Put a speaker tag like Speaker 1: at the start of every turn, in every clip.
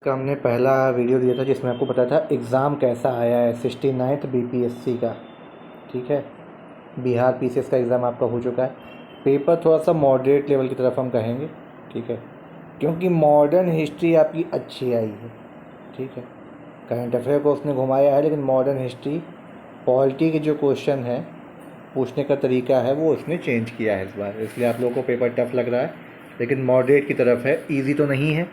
Speaker 1: का हमने पहला वीडियो दिया था जिसमें आपको बताया था एग्ज़ाम कैसा आया है 69th बीपीएससी का। ठीक है, बिहार पीसीएस का एग्ज़ाम आपका हो चुका है। पेपर थोड़ा सा मॉडरेट लेवल की तरफ हम कहेंगे, ठीक है, क्योंकि मॉडर्न हिस्ट्री आपकी अच्छी आई है। ठीक है, करंट अफेयर को उसने घुमाया है, लेकिन मॉडर्न हिस्ट्री पॉलिटी के जो क्वेश्चन है पूछने का तरीका है वो उसने चेंज किया है इस बार, इसलिए आप लोगों को पेपर टफ लग रहा है, लेकिन मॉडरेट की तरफ है, ईजी तो नहीं है।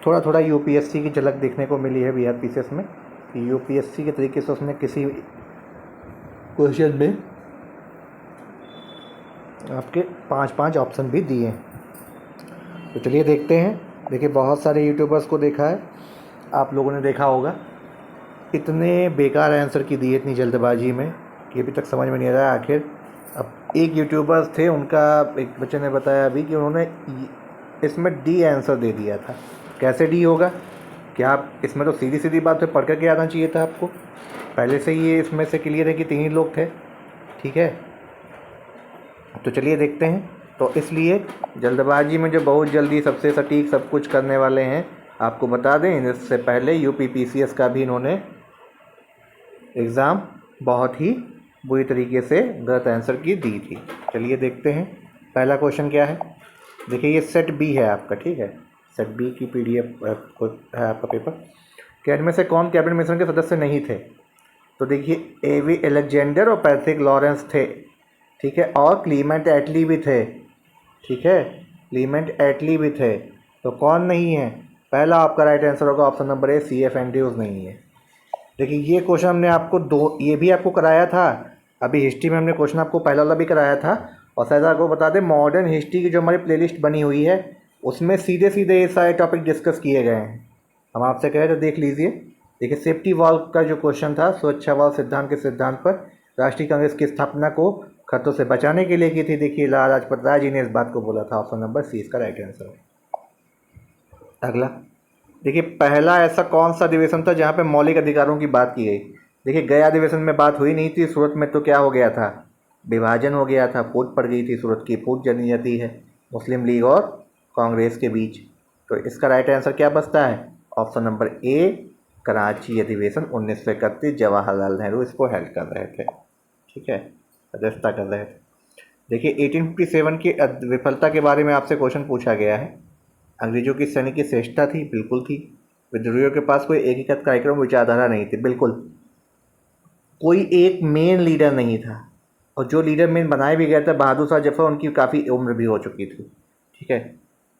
Speaker 1: थोड़ा थोड़ा यूपीएससी की झलक देखने को मिली है बिहार पीसीएस में, कि यूपीएससी के तरीके से उसने किसी क्वेश्चन में आपके 5-5 ऑप्शन भी दिए हैं। तो चलिए देखते हैं। देखिए, बहुत सारे यूट्यूबर्स को देखा है, आप लोगों ने देखा होगा, इतने बेकार आंसर की दिए इतनी जल्दबाजी में कि अभी तक समझ में नहीं आ रहा है आखिर। अब एक यूट्यूबर्स थे, उनका एक बच्चे ने बताया अभी कि उन्होंने इसमें डी आंसर दे दिया था। कैसे डी होगा? क्या आप इसमें तो सीधी सीधी बात है, पढ़ करके आना चाहिए था आपको, पहले से ही ये इसमें से क्लियर है कि 3 ही लोग थे। ठीक है, तो चलिए देखते हैं। तो इसलिए जल्दबाजी में जो बहुत जल्दी सबसे सटीक सब कुछ करने वाले हैं, आपको बता दें, इससे पहले यूपी पीसीएस का भी इन्होंने एग्ज़ाम बहुत ही बुरी तरीके से गलत आंसर की दी थी। चलिए देखते हैं पहला क्वेश्चन क्या है। देखिए, ये सेट बी है आपका, ठीक है, सेट बी की पीडीएफ है आपका पेपर। कि इनमें से कौन कैबिनेट मिशन के सदस्य नहीं थे? तो देखिए, एवी एलेक्जेंडर और पैट्रिक लॉरेंस थे, ठीक है, और क्लीमेंट एटली भी थे। ठीक है, क्लीमेंट एटली भी थे। तो कौन नहीं है? पहला आपका राइट आंसर होगा option number A, C F Andrews नहीं है। देखिए, ये क्वेश्चन हमने आपको ये भी आपको कराया था, अभी हिस्ट्री में हमने क्वेश्चन आपको पहला वाला भी कराया था। और शायद आपको बता दें, मॉडर्न हिस्ट्री की जो हमारी प्लेलिस्ट बनी हुई है उसमें सीधे सीधे ये सारे टॉपिक डिस्कस किए गए हैं। हम आपसे कहे तो देख लीजिए। देखिए, सेफ्टी वाल्व का जो क्वेश्चन था, सुरक्षा वाल्व सिद्धांत के सिद्धांत पर राष्ट्रीय कांग्रेस की स्थापना को खतरों से बचाने के लिए की थी। देखिए, लाला लाजपत राय जी ने इस बात को बोला था। ऑप्शन नंबर सी इसका राइट आंसर है। अगला देखिए, पहला ऐसा कौन सा अधिवेशन था जहाँ पे मौलिक अधिकारों की बात की गई? देखिए, गया अधिवेशन में बात हुई नहीं थी। सूरत में तो क्या हो गया था, विभाजन हो गया था, फूट पड़ गई थी, सूरत की फूट जनी जाती है मुस्लिम लीग और कांग्रेस के बीच। तो इसका राइट आंसर क्या बचता है? ऑप्शन नंबर ए, कराची अधिवेशन 1931, जवाहरलाल नेहरू इसको हेल्ड कर रहे थे। ठीक है, अध्यक्षता कर रहे थे। देखिए, 1857 की विफलता के बारे में आपसे क्वेश्चन पूछा गया है। अंग्रेजों की सैनिक की श्रेष्ठता थी, बिल्कुल थी। विद्रोहियों के पास कोई एकीकृत कार्यक्रम विचारधारा नहीं थी, बिल्कुल। कोई एक मेन लीडर नहीं था, और जो लीडर मेन बनाए भी गए थे बहादुर शाह जफर, उनकी काफ़ी उम्र भी हो चुकी थी। ठीक है,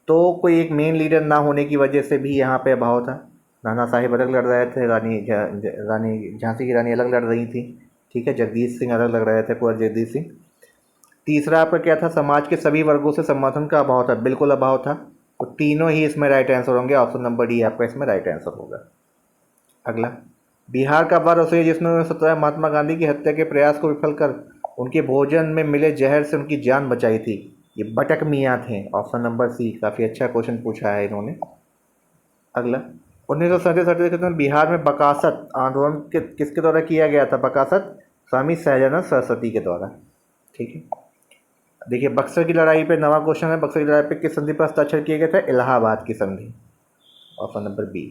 Speaker 1: तो कोई एक मेन लीडर ना होने की वजह से भी यहाँ पे अभाव था। नाना साहिब अलग लड़ रहे थे, रानी झांसी की रानी अलग लड़ रही थी। ठीक है, जगदीश सिंह अलग लड़ रहे थे, कुंवर जगदीश सिंह। तीसरा आपका क्या था? समाज के सभी वर्गों से समर्थन का अभाव था, बिल्कुल अभाव था। तो तीनों ही इसमें राइट आंसर होंगे। ऑप्शन नंबर डी आपका इसमें राइट आंसर होगा। अगला, बिहार का वह रसोई जिसने 17 महात्मा गांधी की हत्या के प्रयास को विफल कर उनके भोजन में मिले जहर से उनकी जान बचाई थी, ये बटक मियाँ थे। ऑप्शन नंबर सी, काफ़ी अच्छा क्वेश्चन पूछा है इन्होंने। अगला, 1937 में बिहार में बकासत आंदोलन किसके द्वारा किया गया था? बकासत स्वामी सहजानंद सरस्वती के द्वारा। ठीक है, देखिए, बक्सर की लड़ाई पे नवा क्वेश्चन है। बक्सर की लड़ाई पे किस संधि पर हस्ताक्षर किए गए थे? इलाहाबाद की संधि। Option number B.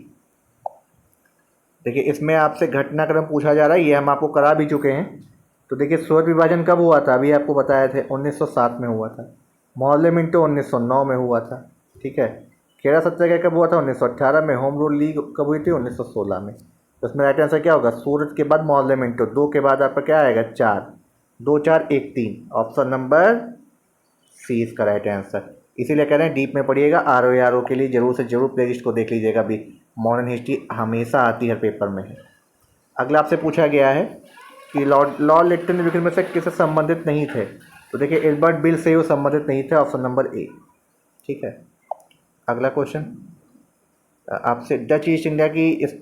Speaker 1: देखिए, इसमें आपसे घटनाक्रम पूछा जा रहा है, ये हम आपको करा भी चुके हैं। तो देखिए, सूरत विभाजन कब हुआ था? अभी आपको बताए थे 1907 में हुआ था। मोहल्ले मिंटो 1909 में हुआ था। ठीक है, खेड़ा सत्याग्रह कब हुआ था? 1918 में। होम रूल लीग कब हुई थी? 1916 में। तो इसमें राइट आंसर क्या होगा? सूरत के बाद मोहल्ले मिंटो, 2 के बाद आपका क्या आएगा? 4, 2 4 1 3। ऑप्शन नंबर सी इसका राइट आंसर। इसीलिए कह रहे हैं डीप में पढ़िएगा, आर ओ के लिए जरूर से जरूर प्लेलिस्ट को देख लीजिएगा। अभी मॉडर्न हिस्ट्री हमेशा आती है पेपर में है। अगला आपसे पूछा गया है कि लॉर्ड लिट्टन विक्रम में से किससे संबंधित नहीं थे? तो देखिए, एल्बर्ट बिल से वो संबंधित नहीं थे। ऑप्शन नंबर ए। ठीक है, अगला क्वेश्चन आपसे, डच ईस्ट इंडिया की इस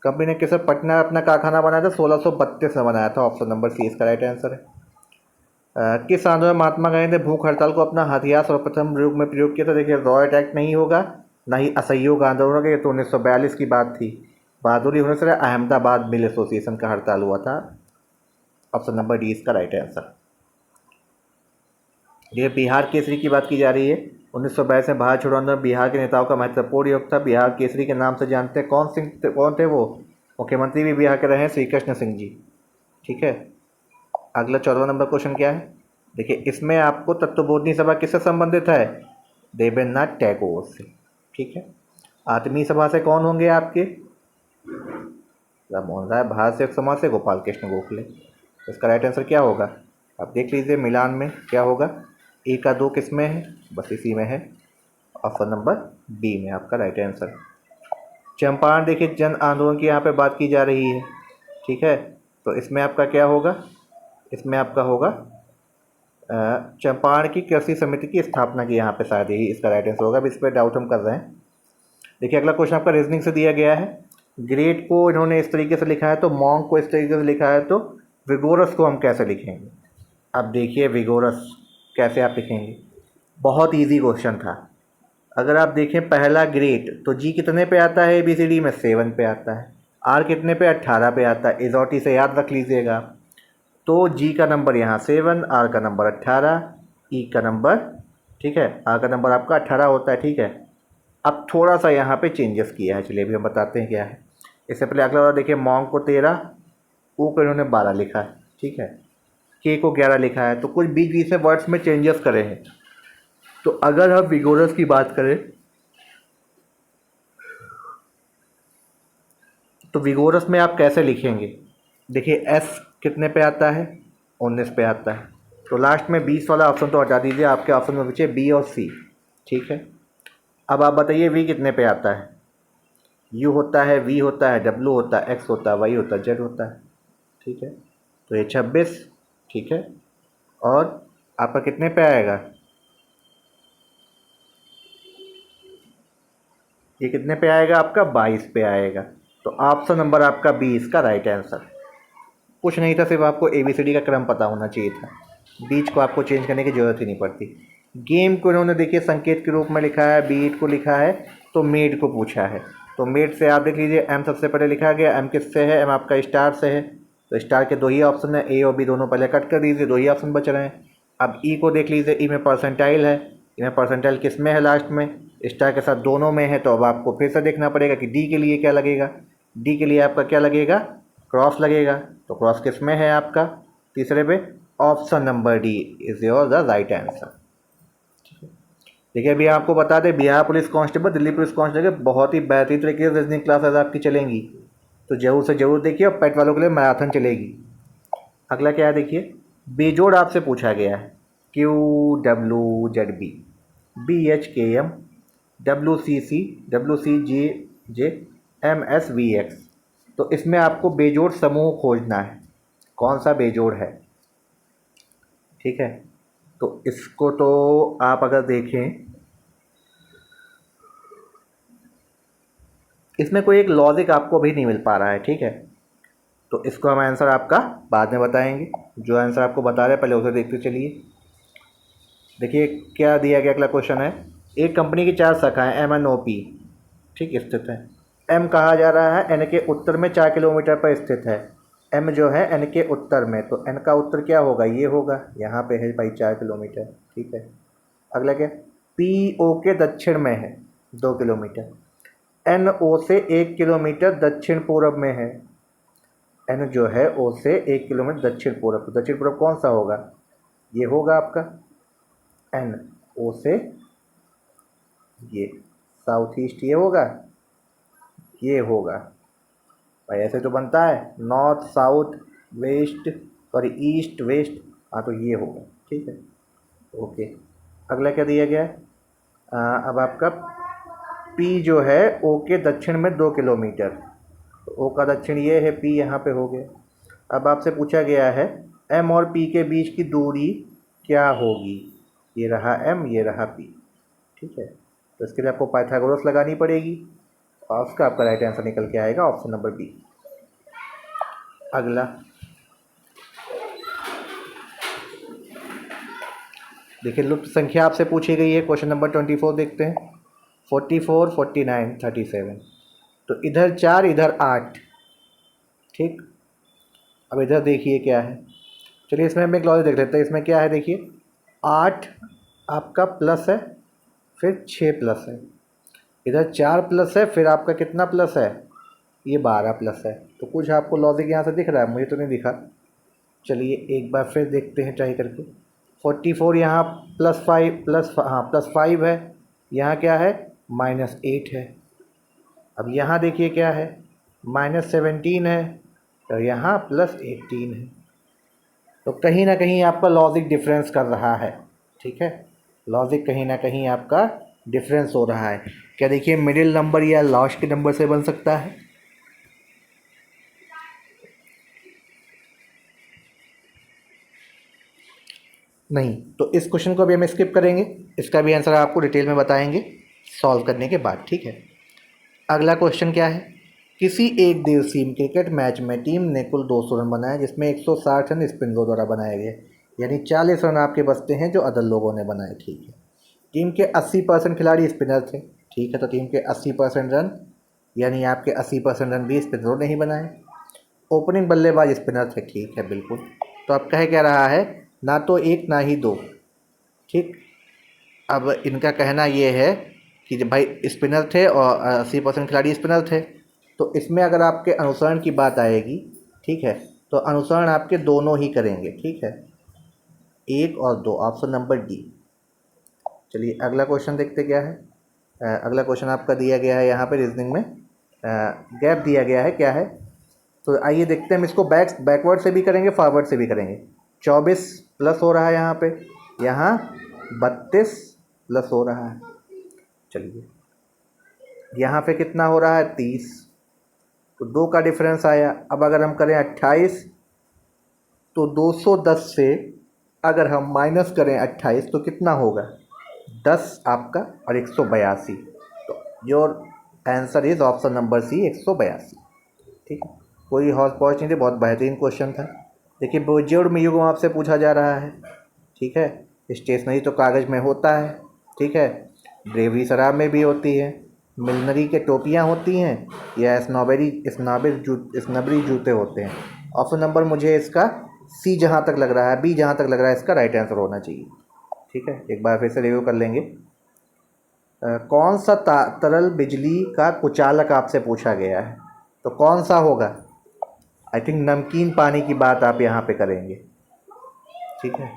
Speaker 1: कंपनी ने किस पटना अपना कारखाना बनाया था? 1632 में बनाया था। ऑप्शन नंबर सी इसका राइट आंसर है। किस आंदोलन महात्मा गांधी ने भूख हड़ताल को अपना हथियार सर्वप्रथम रूप में प्रयोग किया था? देखिए, रॉयट एक्ट नहीं होगा, ना ही असहयोग आंदोलन होगा, ये तो 1942 की बात थी। बहादुरी होने से अहमदाबाद मिल एसोसिएशन का हड़ताल हुआ था। ऑप्शन नंबर डी इसका राइट आंसर। ये बिहार केसरी की बात की जा रही है। 1922 में भारत छोड़ो आंदोलन बिहार के नेताओं का महत्वपूर्ण योग था। बिहार केसरी के नाम से जानते हैं। कौन थे वो? मुख्यमंत्री भी बिहार के रहे हैं, श्री कृष्ण सिंह जी। ठीक है। अगला 14वां नंबर क्वेश्चन क्या है? देखिए, इसमें आपको तत्वबोधिनी सभा किससे संबंधित है? देवेंद्रनाथ टैगोर से। ठीक है। आत्मीय सभा से कौन होंगे आपके? राममोहन राय। भारत सेवक समाज से गोपाल कृष्ण गोखले। तो इसका राइट आंसर क्या होगा? आप देख लीजिए मिलान में क्या होगा। ए का 2 किस में है? बस इसी में है। ऑप्शन नंबर बी में आपका राइट आंसर। चंपारण, देखिए जन आंदोलन की यहाँ पे बात की जा रही है। ठीक है। तो इसमें आपका क्या होगा? इसमें आपका होगा चंपारण की कृषि समिति की स्थापना की यहाँ पे शायद यही इसका राइट आंसर होगा। अभी इस पर डाउट हम कर रहे हैं। देखिए अगला क्वेश्चन आपका रीजनिंग से दिया गया है। ग्रेट को इन्होंने इस तरीके से लिखा है, तो मॉन्क को इस तरीके से लिखा है, तो विगोरस को हम कैसे लिखेंगे? अब देखिए विगोरस कैसे आप लिखेंगे। बहुत इजी क्वेश्चन था। अगर आप देखें पहला ग्रेट, तो जी कितने पे आता है? ABCD में 7 पे आता है। आर कितने पे? 18 पे आता है। इजोटी से याद रख लीजिएगा। तो जी का नंबर यहाँ 7, आर का नंबर 18, ई का नंबर, ठीक है, आर का नंबर आपका 18 होता है। ठीक है। अब थोड़ा सा यहाँ पे चेंजेस किया है, चलिए अभी हम बताते हैं क्या है। इससे पहले अगला वाला देखिए, मॉन्ग को 13, ओ को इन्होंने 12 लिखा है। ठीक है। के को 11 लिखा है। तो कुछ बीच बीच में वर्ड्स में चेंजेस करे हैं। तो अगर हम विगोरस की बात करें तो विगोरस में आप कैसे लिखेंगे? देखिए एस कितने पे आता है? 19 पे आता है। तो लास्ट में 20 वाला ऑप्शन तो हटा दीजिए, आपके ऑप्शन में बचे बी और सी। ठीक है। अब आप बताइए वी कितने पे आता है? यू होता है, वी होता है, डब्लू होता है, एक्स होता है, वाई होता है, जेड होता है। ठीक है। तो ये 26। ठीक है। और आपका कितने पे आएगा? ये कितने पे आएगा आपका? 22 पे आएगा। तो ऑप्शन नंबर आपका बी इसका राइट आंसर। कुछ नहीं था, सिर्फ आपको ABCD का क्रम पता होना चाहिए था। बीच को आपको चेंज करने की ज़रूरत ही नहीं पड़ती। गेम को इन्होंने देखिए संकेत के रूप में लिखा है, बीट को लिखा है, तो मेड को पूछा है। तो मेड से आप देख लीजिए, एम सबसे पहले लिखा गया। एम किससे है? एम आपका स्टार से है। तो स्टार के 2 ही ऑप्शन है, ए और बी दोनों पहले कट कर दीजिए, 2 ही ऑप्शन बच रहे हैं। अब ई को देख लीजिए, ई में परसेंटाइल है। ई में परसेंटाइल किस में है? लास्ट में। स्टार के साथ दोनों में है। तो अब आपको फिर से देखना पड़ेगा कि डी के लिए क्या लगेगा। डी के लिए आपका क्या लगेगा? क्रॉस लगेगा। तो क्रॉस किस में है आपका? तीसरे पे। Option number D is your the right answer. देखिए अभी आपको बता दें, Bihar police constable, Delhi police constable के बहुत ही बेहतरीन तरीके से रीजनिंग क्लासेस आपकी चलेंगी। तो जरूर से जरूर देखिए, और पेट वालों के लिए मैराथन चलेगी। अगला क्या है देखिए, बेजोड़ आपसे पूछा गया है। QWZB, BHKM, WCC, WCJJ, MSVX। तो इसमें आपको बेजोड़ समूह खोजना है। कौन सा बेजोड़ है? ठीक है। तो इसको तो आप अगर देखें, इसमें कोई एक लॉजिक आपको भी नहीं मिल पा रहा है। ठीक है। तो इसको हम आंसर आपका बाद में बताएंगे। जो आंसर आपको बता रहे हैं पहले उसे देखते चलिए। देखिए क्या दिया गया। अगला क्वेश्चन है, एक कंपनी की 4 शाखाएं MNOP ठीक स्थित है। एम कहा जा रहा है एन के उत्तर में 4 किलोमीटर पर स्थित है। एम जो है एन के उत्तर में, तो एन का उत्तर क्या होगा? ये होगा। यहाँ पे है भाई 4 किलोमीटर। ठीक है। अगला क्या, PO के दक्षिण में है 2 किलोमीटर। NO से 1 किलोमीटर दक्षिण पूर्व में है। एन जो है ओ से 1 किलोमीटर दक्षिण पूर्व, तो दक्षिण पूर्व कौन सा होगा? ये होगा आपका NO से, ये साउथ ईस्ट ये होगा, ये होगा भाई। ऐसे तो बनता है north south west, sorry east west. हाँ तो ये होगा। ठीक है। ओके। अगला क्या दिया गया है? अब आपका P जो है O के दक्षिण में 2 किलोमीटर। तो O का दक्षिण ये है, P यहाँ पे हो गया। अब आपसे पूछा गया है M और P के बीच की दूरी क्या होगी? ये रहा M, ये रहा P। ठीक है। तो इसके लिए आपको पाइथागोरस लगानी पड़ेगी, और उसका आपका राइट आंसर निकल के आएगा ऑप्शन नंबर बी। अगला देखिए, लुप्त संख्या आपसे पूछी गई है। क्वेश्चन नंबर 24 देखते हैं। 44, 49, 37। तो इधर 4, इधर 8। ठीक। अब इधर देखिए क्या है। चलिए इसमें हम एक लॉजिक देख लेते हैं। इसमें क्या है देखिए, 8 आपका प्लस है फिर 6 प्लस है, इधर 4 प्लस है, फिर आपका कितना प्लस है, ये 12 प्लस है। तो कुछ आपको लॉजिक यहाँ से दिख रहा है, मुझे तो नहीं दिखा। चलिए एक बार फिर देखते हैं ट्राई करके। 44 यहाँ +5 +5 है, यहाँ क्या है -8 है। अब यहाँ देखिए क्या है, -17 है, तो यहाँ +18 है। तो कहीं ना कहीं आपका लॉजिक डिफरेंस कर रहा है, ठीक है, लॉजिक कहीं ना कहीं आपका डिफरेंस हो रहा है। क्या देखिए मिडिल नंबर या लास्ट के नंबर से बन सकता है? नहीं। तो इस क्वेश्चन को भी हम स्किप करेंगे, इसका भी आंसर आपको डिटेल में बताएंगे सॉल्व करने के बाद, ठीक है। अगला क्वेश्चन क्या है, किसी एक दिवसीय क्रिकेट मैच में टीम ने कुल 200 रन बनाए, जिसमें 160 रन स्पिनरों द्वारा बनाए गए, यानी 40 रन आपके बचते हैं जो अदर लोगों ने बनाए, ठीक है। टीम के 80% खिलाड़ी स्पिनर थे, ठीक है, तो टीम के 80% रन यानी आपके 80% रन भी स्पिनरों ने ही बनाए। ओपनिंग बल्लेबाज स्पिनर थे, ठीक है बिल्कुल। तो अब कह क्या रहा है, ना तो एक ना ही दो, ठीक। अब इनका कहना ये है कि जब भाई स्पिनर थे और 80% खिलाड़ी स्पिनर थे, तो इसमें अगर आपके अनुसरण की बात आएगी, ठीक है, तो अनुसरण आपके दोनों ही करेंगे, ठीक है, 1 और 2, ऑप्शन नंबर डी। चलिए अगला क्वेश्चन देखते क्या है। अगला क्वेश्चन आपका दिया गया है यहाँ पे रीजनिंग में, गैप दिया गया है क्या है। तो आइए देखते हैं, हम इसको बैकवर्ड से भी करेंगे, फॉरवर्ड से भी करेंगे। 24 प्लस हो रहा है यहाँ पे, यहाँ 32 प्लस हो रहा है। चलिए यहाँ पे कितना हो रहा है 30, तो 2 का डिफरेंस आया। अब अगर हम करें 28, तो 210 से अगर हम माइनस करें 28 तो कितना होगा 10 आपका और 182। तो your answer is option number C 182, ठीक है। कोई हॉर्स पॉच नहीं थी, बहुत बेहतरीन क्वेश्चन था। देखिए बोर्ड में युग आपसे पूछा जा रहा है, ठीक है। स्टेशनरी तो कागज़ में होता है, ठीक है, ब्रेवरी शराब में भी होती है, मिलनरी के टोपियाँ होती हैं, या स्नबरी जूते होते हैं। ऑप्शन नंबर मुझे इसका सी जहाँ तक लग रहा है, बी जहाँ तक लग रहा है, इसका राइट आंसर होना चाहिए, ठीक है। एक बार फिर से रिव्यू कर लेंगे। कौन सा तरल बिजली का कुचालक आपसे पूछा गया है, तो कौन सा होगा। आई थिंक नमकीन पानी की बात आप यहाँ पे करेंगे, ठीक है।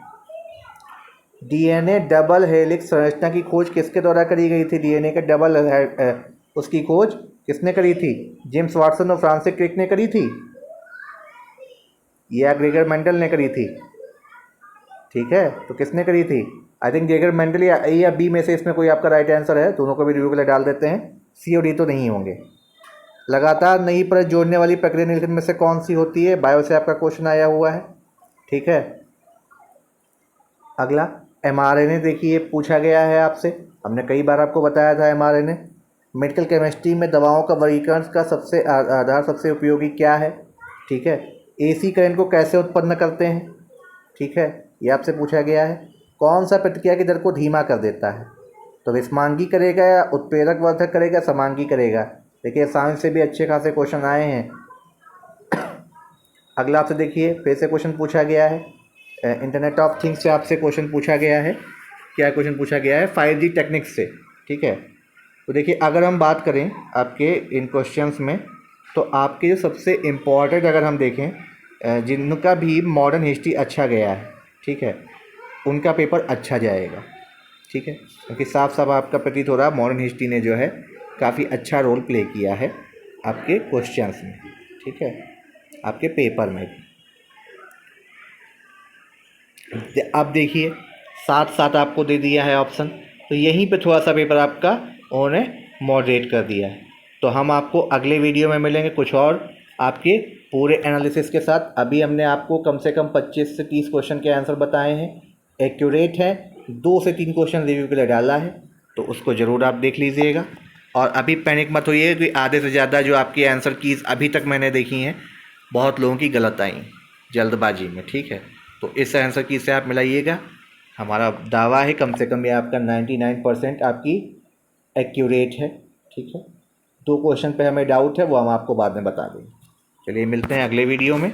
Speaker 1: डीएनए डबल हेलिक्स संरचना की खोज किसके द्वारा करी गई थी। डीएनए का डबल उसकी खोज किसने करी थी, जेम्स वाटसन और फ्रांसिस क्रिक ने करी थी, या ग्रेगर मेंडल ने करी थी, ठीक है। तो किसने करी थी, आई थिंक ग्रेगर मेंडल, या ए या बी में से इसमें कोई आपका राइट आंसर है, दोनों को भी रिव्यू के लिए डाल देते हैं। सी और डी तो नहीं होंगे। लगातार नई परत जोड़ने वाली प्रक्रिया निम्नलिखित में से कौन सी होती है, बायो से आपका क्वेश्चन आया हुआ है, ठीक है। अगला एमआरएनए देखिए पूछा गया है आपसे, हमने कई बार आपको बताया था एमआरएनए। मेडिकल केमिस्ट्री में दवाओं का वर्गीकरण का सबसे आधार सबसे उपयोगी क्या है, ठीक है। एसी करंट को कैसे उत्पन्न करते हैं, ठीक है, ये आपसे पूछा गया है। कौन सा प्रतिक्रिया की दर को धीमा कर देता है, तो विस्मांगी करेगा या उत्प्रेरक वर्धक करेगा, समांगी करेगा। देखिए साइंस से भी अच्छे खासे क्वेश्चन आए हैं। अगला आपसे देखिए फिर से क्वेश्चन पूछा गया है, इंटरनेट ऑफ थिंग्स से आपसे क्वेश्चन पूछा गया है। क्या क्वेश्चन पूछा गया है, 5G टेक्निक्स से, ठीक है। तो देखिए अगर हम बात करें आपके इन क्वेश्चंस में, तो आपके जो सबसे इम्पॉर्टेंट अगर हम देखें, जिनका भी मॉडर्न हिस्ट्री अच्छा गया है, ठीक है, उनका पेपर अच्छा जाएगा, ठीक है, क्योंकि साफ साफ आपका प्रतीत हो रहा है मॉडर्न हिस्ट्री ने जो है काफ़ी अच्छा रोल प्ले किया है आपके क्वेश्चंस में, ठीक है, आपके पेपर में भी। अब देखिए साथ साथ आपको दे दिया है ऑप्शन, तो यहीं पे थोड़ा सा पेपर आपका उन्होंने मॉडरेट कर दिया है। तो हम आपको अगले वीडियो में मिलेंगे कुछ और आपके पूरे एनालिसिस के साथ। अभी हमने आपको कम से कम 25 से 30 क्वेश्चन के आंसर बताए हैं, एक्यूरेट है, 2 से 3 क्वेश्चन रिव्यू के लिए डाला है, तो उसको ज़रूर आप देख लीजिएगा। और अभी पैनिक मत होइए कि आधे से ज़्यादा जो आपकी आंसर कीज़ अभी तक मैंने देखी हैं बहुत लोगों की गलत आई जल्दबाजी में, ठीक है। तो इस आंसर की से आप मिलाइएगा, हमारा दावा है कम से कम ये आपका 99% आपकी एक्यूरेट है, ठीक है। 2 क्वेश्चन पे हमें डाउट है, वो हम आपको बाद में बता देंगे। चलिए मिलते हैं अगले वीडियो में।